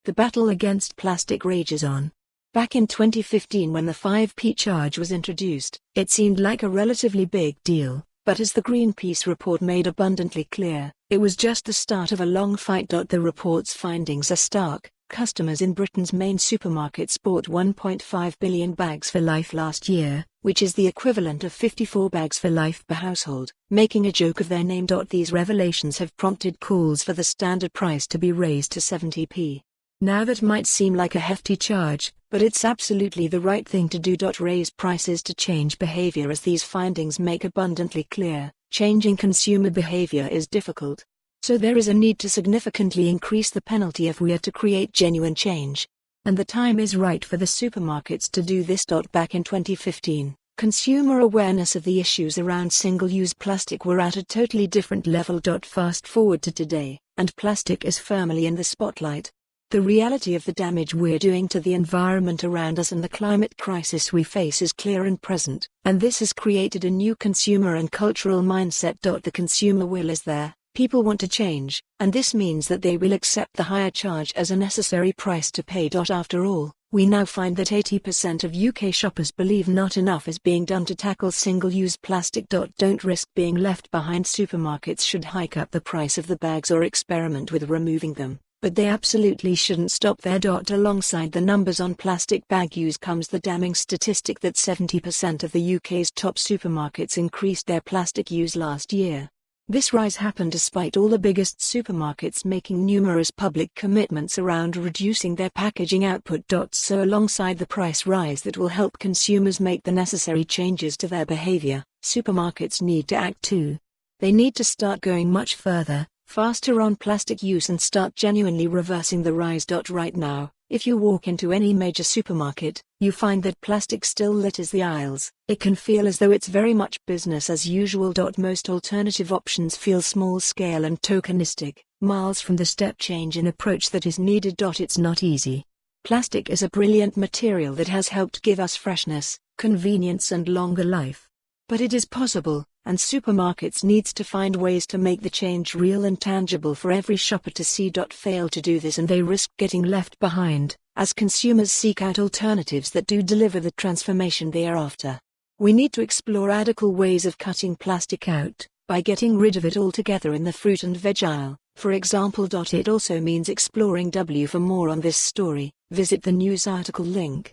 The battle against plastic rages on. Back in 2015 when the 5p charge was introduced, it seemed like a relatively big deal, but as the Greenpeace report made abundantly clear, it was just the start of a long fight. The report's findings are stark. Customers in Britain's main supermarkets bought 1.5 billion bags for life last year, which is the equivalent of 54 bags for life per household. Making a joke of their name. These revelations have prompted calls for the standard price to be raised to 70p. Now that might seem like a hefty charge, but it's absolutely the right thing to do. Raise prices to change behaviour. As these findings make abundantly clear, changing consumer behaviour is difficult. So there is a need to significantly increase the penalty if we are to create genuine change. And the time is right for the supermarkets to do this. Back in 2015, consumer awareness of the issues around single-use plastic were at a totally different level. Fast forward to today, and plastic is firmly in the spotlight. The reality of the damage we're doing to the environment around us and the climate crisis we face is clear and present, and this has created a new consumer and cultural mindset. The consumer will is there. People want to change, and this means that they will accept the higher charge as a necessary price to pay. After all, we now find that 80% of UK shoppers believe not enough is being done to tackle single-use plastic. Don't risk being left behind. Supermarkets should hike up the price of the bags or experiment with removing them, but they absolutely shouldn't stop there. Alongside the numbers on plastic bag use comes the damning statistic that 70% of the UK's top supermarkets increased their plastic use last year. This rise happened despite all the biggest supermarkets making numerous public commitments around reducing their packaging output. So alongside the price rise that will help consumers make the necessary changes to their behaviour, supermarkets need to act too. They need to start going much further, faster on plastic use and start genuinely reversing the rise. Right now, if you walk into any major supermarket, you find that plastic still litters the aisles. It can feel as though it's very much business as usual. Most alternative options feel small-scale and tokenistic, miles from the step change in approach that is needed. It's not easy. Plastic is a brilliant material that has helped give us freshness, convenience and longer life. But it is possible, and supermarkets needs to find ways to make the change real and tangible for every shopper to see. Fail to do this and they risk getting left behind, as consumers seek out alternatives that do deliver the transformation they are after. We need to explore radical ways of cutting plastic out, by getting rid of it altogether in the fruit and veg aisle, for example. It also means exploring W. For more on this story, visit the news article link.